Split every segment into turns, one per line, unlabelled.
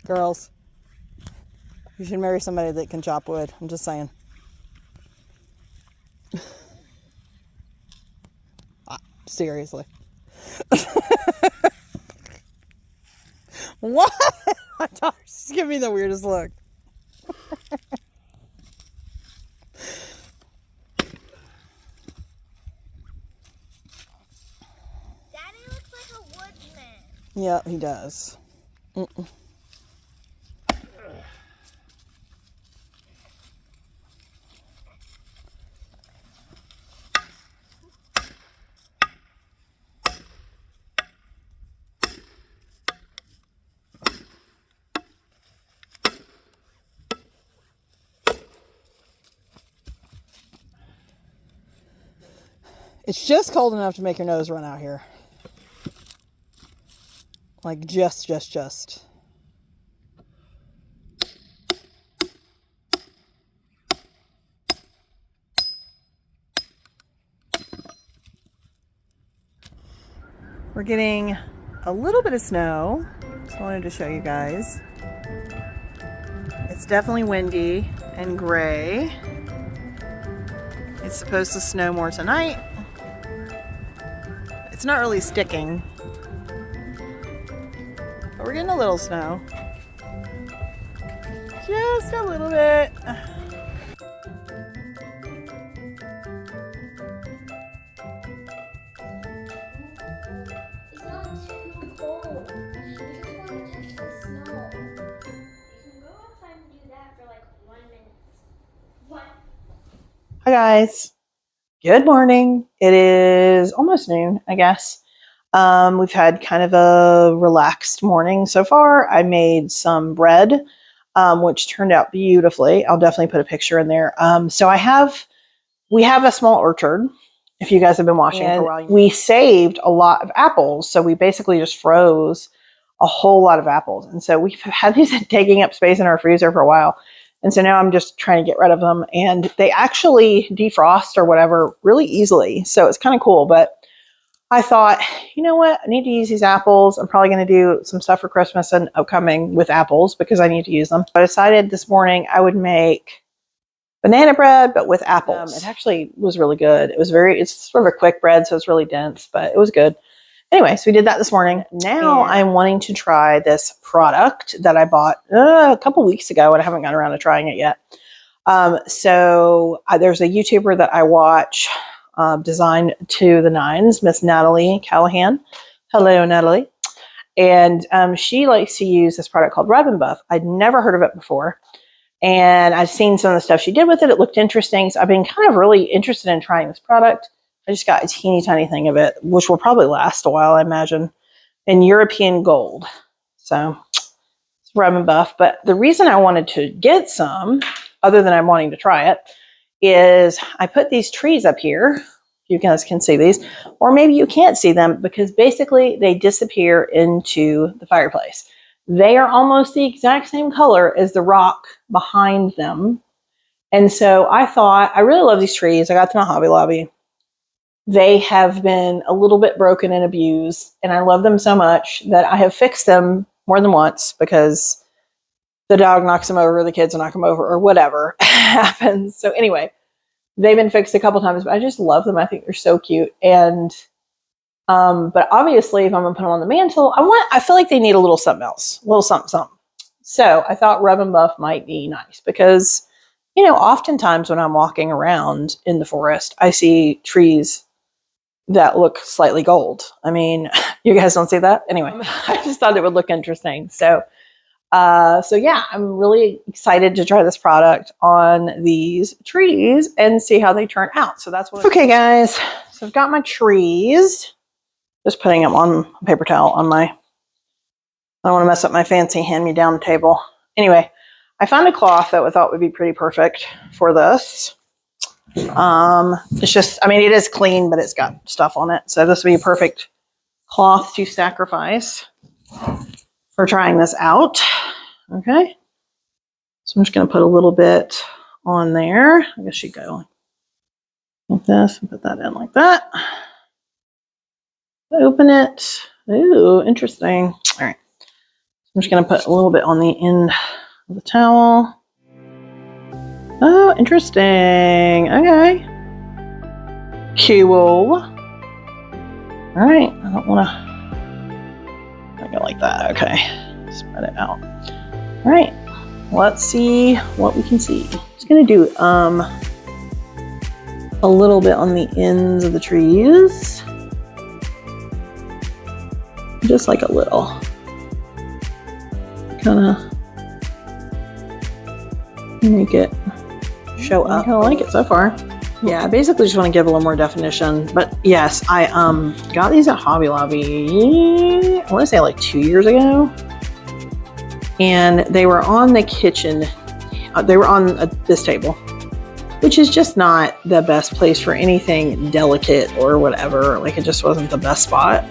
Girls, you should marry somebody that can chop wood. I'm just saying. Seriously. What? My daughter's giving me the weirdest look.
Daddy looks like a woodsman.
Yeah, he does. It's just cold enough to make your nose run out here. Like just. We're getting a little bit of snow. Just wanted to show you guys. It's definitely windy and gray. It's supposed to snow more tonight. It's not really sticking, but we're getting a little snow. Just a little bit.
It's not too cold. You just want to touch the snow. You can go outside and do that for like 1 minute. What?
Hi guys. Good morning. It is almost noon, I guess. We've had kind of a relaxed morning so far. I made some bread, which turned out beautifully. I'll definitely put a picture in there. So we have a small orchard. If you guys have been watching for a while, we saved a lot of apples. So we basically just froze a whole lot of apples. And so we've had these taking up space in our freezer for a while. And so now I'm just trying to get rid of them. And they actually defrost or whatever really easily. So it's kind of cool. But I thought, you know what? I need to use these apples. I'm probably going to do some stuff for Christmas and upcoming with apples because I need to use them. I decided this morning I would make banana bread, but with apples. It actually was really good. It's sort of a quick bread, so it's really dense, but it was good. Anyway, so we did that this morning. Now I'm wanting to try this product that I bought a couple weeks ago, and I haven't gotten around to trying it yet. There's a YouTuber that I watch, Design to the Nines, Miss Natalie Callahan. Hello, Natalie. And she likes to use this product called Rub and Buff. I'd never heard of it before. And I've seen some of the stuff she did with it. It looked interesting. So I've been kind of really interested in trying this product. I just got a teeny tiny thing of it, which will probably last a while, I imagine, in European gold. So it's Rub and Buff. But the reason I wanted to get some, other than I'm wanting to try it, is I put these trees up here. You guys can see these, or maybe you can't see them because basically they disappear into the fireplace. They are almost the exact same color as the rock behind them. And so I thought, I really love these trees. I got them at Hobby Lobby. They have been a little bit broken and abused, and I love them so much that I have fixed them more than once because the dog knocks them over, the kids knock them over, or whatever happens. So anyway, they've been fixed a couple times, but I just love them. I think they're so cute. And but obviously, if I'm gonna put them on the mantle, I feel like they need a little something else, a little something. So I thought Rub and Buff might be nice because, you know, oftentimes when I'm walking around in the forest, I see trees that look slightly gold. I mean, you guys don't see that? Anyway, I just thought it would look interesting. So yeah, I'm really excited to try this product on these trees and see how they turn out. So that's what. Okay, guys. So I've got my trees. Just putting them on a paper towel on my. I don't want to mess up my fancy hand-me-down table. Anyway, I found a cloth that I thought would be pretty perfect for this. It's just, I mean, it is clean, but it's got stuff on it. So this would be a perfect cloth to sacrifice for trying this out. Okay. So I'm just going to put a little bit on there. I guess you go like this and put that in like that. Open it. Ooh, interesting. All right. I'm just going to put a little bit on the end of the towel. Oh, interesting. Okay. Cool. All right. I don't want to go like that. Okay. Spread it out. All right. Let's see what we can see. Just going to do a little bit on the ends of the trees. Just like a little. Kind of make it show up. I kind of like it so far. Yeah, I basically just want to give a little more definition. But yes, I got these at Hobby Lobby, I want to say like 2 years ago. And they were on the kitchen. They were on this table, which is just not the best place for anything delicate or whatever. Like, it just wasn't the best spot.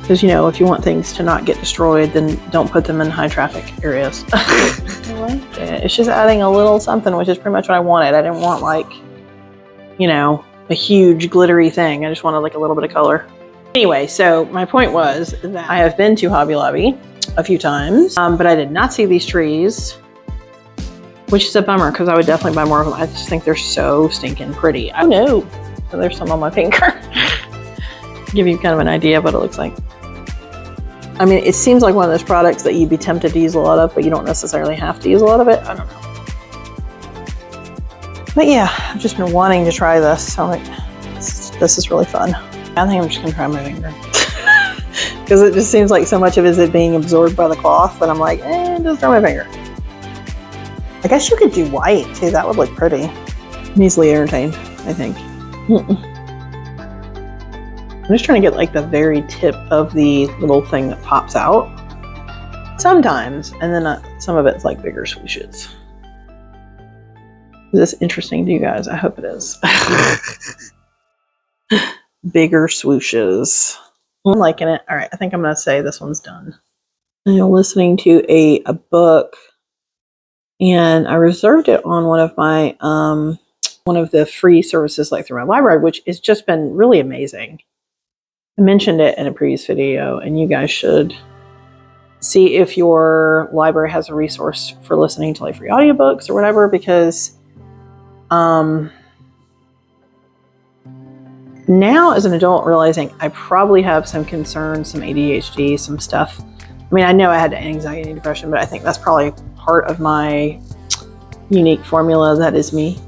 Because, you know, if you want things to not get destroyed, then don't put them in high traffic areas. I like it. It's just adding a little something, which is pretty much what I wanted. I didn't want, like, you know, a huge glittery thing. I just wanted like a little bit of color. Anyway, so my point was that I have been to Hobby Lobby a few times, but I did not see these trees, which is a bummer because I would definitely buy more of them. I just think they're so stinking pretty. Oh no, so there's some on my finger. Give you kind of an idea of what it looks like. I mean, it seems like one of those products that you'd be tempted to use a lot of, but you don't necessarily have to use a lot of it. I don't know. But yeah, I've just been wanting to try this. So I'm like, this is really fun. I think I'm just gonna try my finger. Because it just seems like so much of it is being absorbed by the cloth that I'm like, just try my finger. I guess you could do white too. That would look pretty. I'm easily entertained, I think. I'm just trying to get like the very tip of the little thing that pops out sometimes, and then some of it's like bigger swooshes. Is this interesting to you guys? I hope it is. Bigger swooshes. I'm liking it. All right, I think I'm going to say this one's done. I'm listening to a book, and I reserved it on one of my one of the free services like through my library, which has just been really amazing. I mentioned it in a previous video, and you guys should see if your library has a resource for listening to like free audiobooks or whatever, because now as an adult realizing I probably have some concerns, some ADHD, some stuff. I mean, I know I had anxiety and depression, but I think that's probably part of my unique formula that is me.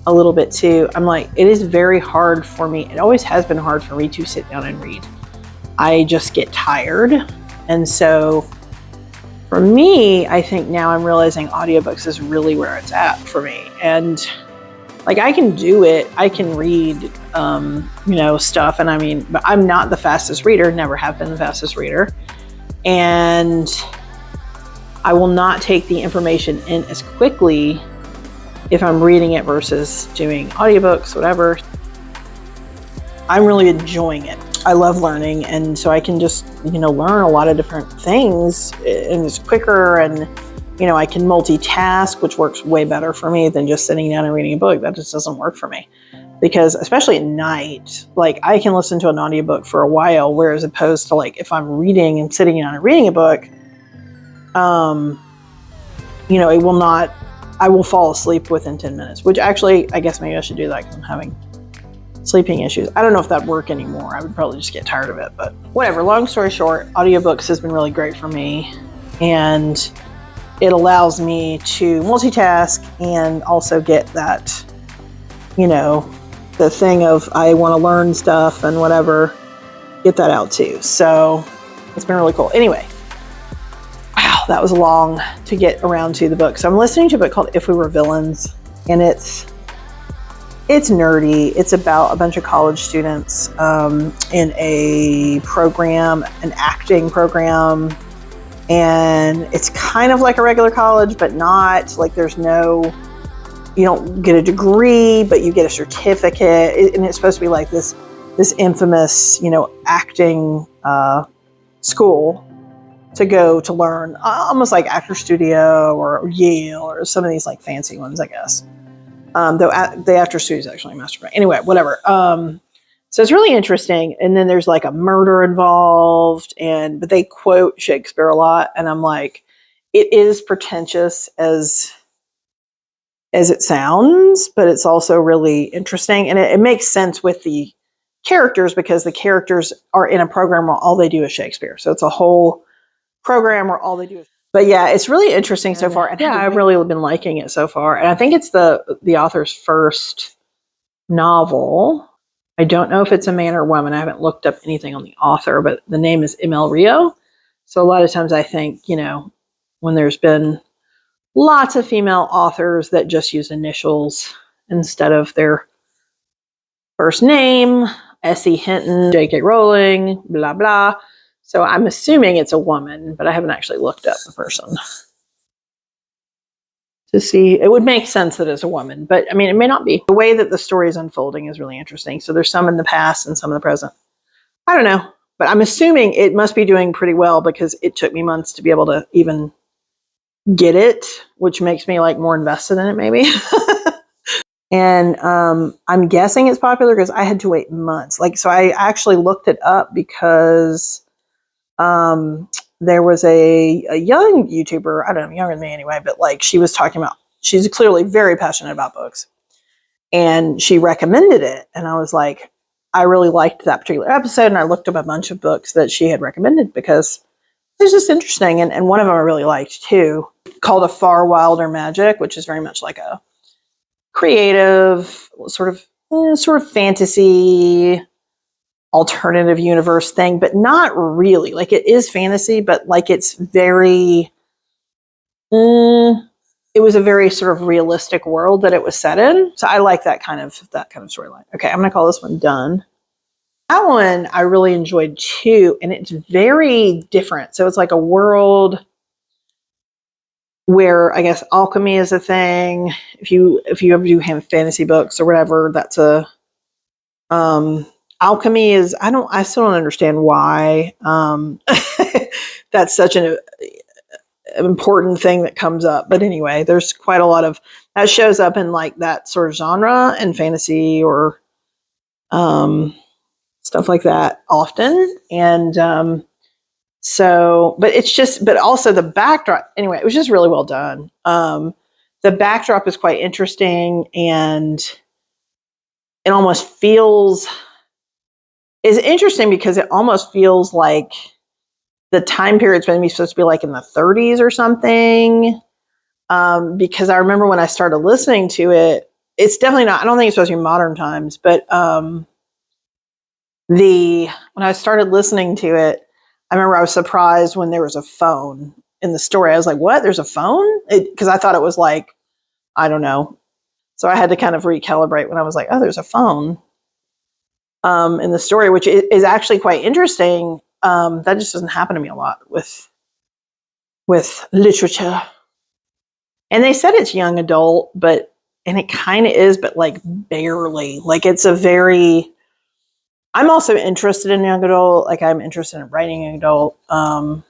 A little bit too. I'm like, it is very hard for me. It always has been hard for me to sit down and read. I just get tired. And so for me, I think now I'm realizing audiobooks is really where it's at for me. And like, I can do it. I can read, you know, stuff. And I mean, but I'm not the fastest reader, never have been the fastest reader. And I will not take the information in as quickly if I'm reading it versus doing audiobooks, whatever. I'm really enjoying it. I love learning, and so I can just, you know, learn a lot of different things, and it's quicker, and, you know, I can multitask, which works way better for me than just sitting down and reading a book. That just doesn't work for me, because especially at night, like, I can listen to an audiobook for a while, whereas opposed to like if I'm reading and sitting down and reading a book, you know, it will not. I will fall asleep within 10 minutes, which actually, I guess maybe I should do that because I'm having sleeping issues. I don't know if that'd work anymore. I would probably just get tired of it, but whatever. Long story short, audiobooks has been really great for me, and it allows me to multitask and also get that, you know, the thing of I want to learn stuff and whatever, get that out too. So it's been really cool. Anyway. Wow, that was long to get around to the book. So I'm listening to a book called If We Were Villains, and it's nerdy. It's about a bunch of college students in a program, an acting program, and it's kind of like a regular college, but not. Like, there's no, you don't get a degree, but you get a certificate, and it's supposed to be like this infamous, you know, acting school to go to learn, almost like Actor Studio or Yale or some of these like fancy ones, I guess. Though the Actor Studio is actually a master plan. Anyway, whatever. So it's really interesting. And then there's like a murder involved, but they quote Shakespeare a lot, and I'm like, it is pretentious as it sounds, but it's also really interesting, and it makes sense with the characters because the characters are in a program where all they do is Shakespeare. So it's a whole program where all they do is. But yeah, it's really interesting so far, and yeah, I've really been liking it so far. And I think it's the author's first novel. I don't know if it's a man or woman. I haven't looked up anything on the author, but the name is Emil Rio. So a lot of times I think, when there's been lots of female authors that just use initials instead of their first name, S.E. Hinton, J.K. Rowling, blah, blah. So I'm assuming it's a woman, but I haven't actually looked up the person to see. It would make sense that it's a woman, but I mean, it may not be. The way that the story is unfolding is really interesting. So there's some in the past and some in the present. I don't know, but I'm assuming it must be doing pretty well because it took me months to be able to even get it, which makes me like more invested in it maybe. And I'm guessing it's popular because I had to wait months. So I actually looked it up because there was a young YouTuber, I don't know, younger than me anyway, but like she was talking about, she's clearly very passionate about books, and she recommended it. And I was like, I really liked that particular episode, and I looked up a bunch of books that she had recommended because it was just interesting. And one of them I really liked too, called A Far Wilder Magic, which is very much like a creative sort of fantasy alternative universe thing, but not really. Like it is fantasy, but like it's very it was a very sort of realistic world that it was set in. So I like that kind of storyline. Okay, I'm gonna call this one done. That one I really enjoyed too, and it's very different. So it's like a world where I guess alchemy is a thing. If you ever do fantasy books or whatever, that's a alchemy is. I still don't understand why that's such an important thing that comes up. But anyway, there's quite a lot of that shows up in like that sort of genre and fantasy or stuff like that often. And so, but also the backdrop, anyway, it was just really well done. The backdrop is quite interesting, and it almost feels, is interesting because it almost feels like the time period's maybe supposed to be like in the 30s or something. Because I remember when I started listening to it, it's definitely not, I don't think it's supposed to be modern times, but when I started listening to it, I remember I was surprised when there was a phone in the story. I was like, what? There's a phone? Because I thought it was like, I don't know. So I had to kind of recalibrate when I was like, oh, there's a phone in the story, which is actually quite interesting. That just doesn't happen to me a lot with literature. And they said it's young adult, and it kind of is, but like barely. Like it's I'm also interested in young adult. Like I'm interested in writing young adult. Oh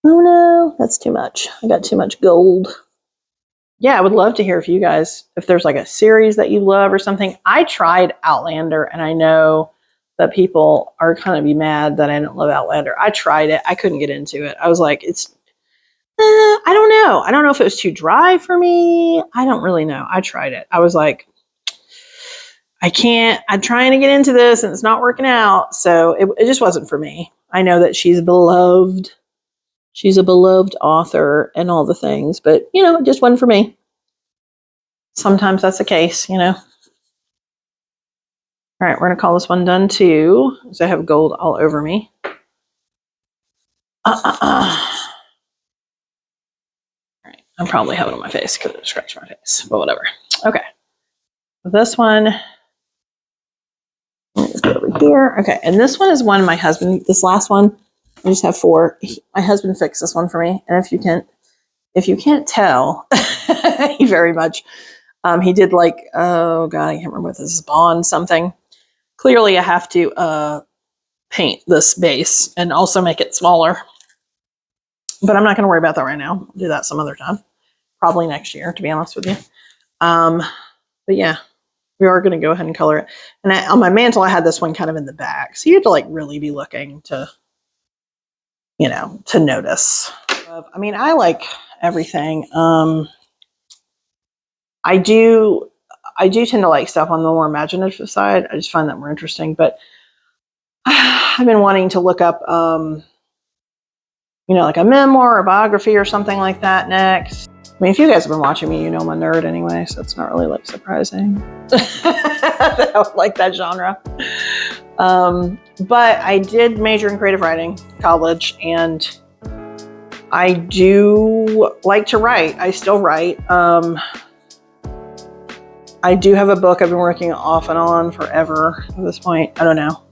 no, that's too much. I got too much gold. Yeah, I would love to hear if there's like a series that you love or something. I tried Outlander, and I know that people are kind of be mad that I didn't love Outlander. I tried it. I couldn't get into it. I was like, I don't know. I don't know if it was too dry for me. I don't really know. I tried it. I was like, I can't, I'm trying to get into this and it's not working out. So it just wasn't for me. I know that she's beloved. She's a beloved author and all the things, but it just wasn't for me. Sometimes that's the case. All right, we're going to call this one done too, because I have gold all over me. All right, I'm probably having it on my face because it scratched my face, but whatever. Okay, this one. Let's go over here. Okay, and this one is one my husband. This last one, I just have 4. My husband fixed this one for me, and if you can't tell, he very much. He did like, oh god, I can't remember what this is, Bond something. Clearly, I have to paint this base and also make it smaller. But I'm not going to worry about that right now. I'll do that some other time, probably next year, to be honest with you. But yeah. we are going to go ahead and color it. And on my mantle, I had this one kind of in the back. So you have to like really be looking to, you know, to notice. I mean, I like everything. I do tend to like stuff on the more imaginative side. I just find that more interesting. But I've been wanting to look up, you know, like a memoir or biography or something like that next. I mean, if you guys have been watching me, you know I'm a nerd anyway, so it's not really like surprising that I would like that genre. But I did major in creative writing in college, and I do like to write. I still write. I do have a book I've been working off and on forever at this point. I don't know.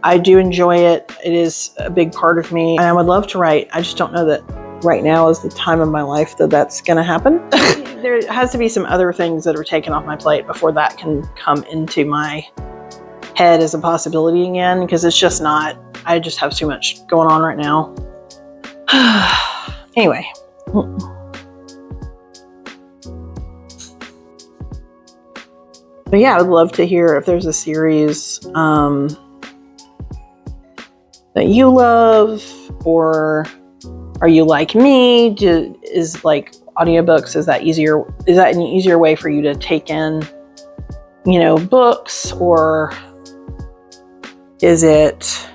I do enjoy it. It is a big part of me, and I would love to write. I just don't know that right now is the time of my life that that's going to happen. There has to be some other things that are taken off my plate before that can come into my head as a possibility again, because it's just not, I just have too much going on right now. Anyway. But yeah, I would love to hear if there's a series that you love, or are you like me? Is like audiobooks, is that easier? Is that an easier way for you to take in, you know, books, or is it,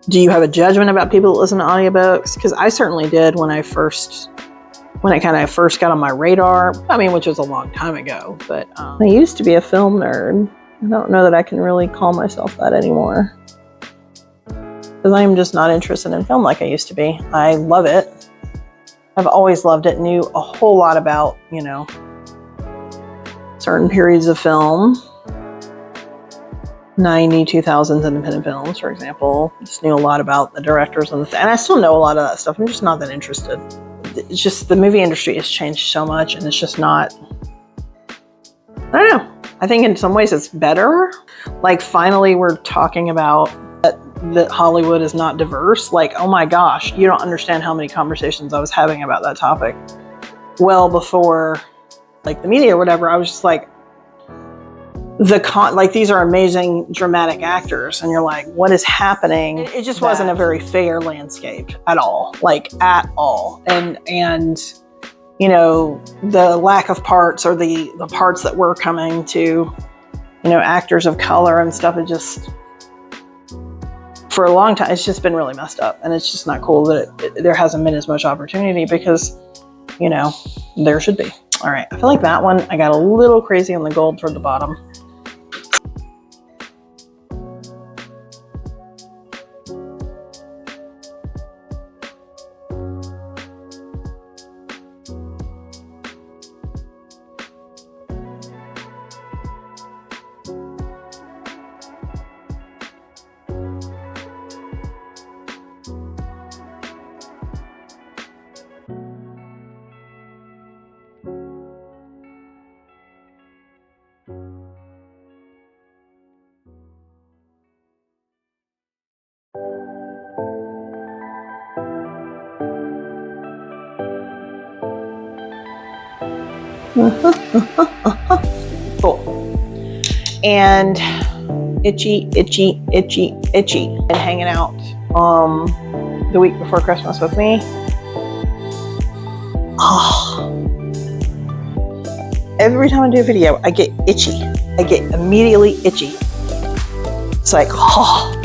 do you have a judgment about people that listen to audiobooks? Because I certainly did when I kind of first got on my radar. I mean, which was a long time ago, but I used to be a film nerd. I don't know that I can really call myself that anymore, because I'm just not interested in film like I used to be. I love it. I've always loved it. Knew a whole lot about, you know, certain periods of film. 90s, 2000s independent films, for example. Just knew a lot about the directors and I still know a lot of that stuff. I'm just not that interested. It's just the movie industry has changed so much, and it's just not, I don't know. I think in some ways it's better. Like, finally we're talking about that Hollywood is not diverse. Like, oh my gosh, you don't understand how many conversations I was having about that topic well before, like, the media or whatever. I was just like, like, these are amazing dramatic actors, and you're like, what is happening? It just wasn't a very fair landscape at all, like, at all. And you know, the lack of parts, or the parts that were coming to, you know, actors of color and stuff, it just, for a long time, it's just been really messed up, and it's just not cool that there hasn't been as much opportunity, because, you know, there should be. All right, I feel like that one, I got a little crazy on the gold toward the bottom. Cool. And itchy, and hanging out the week before Christmas with me. Oh. Every time I do a video, I get itchy. I get immediately itchy. It's like, oh.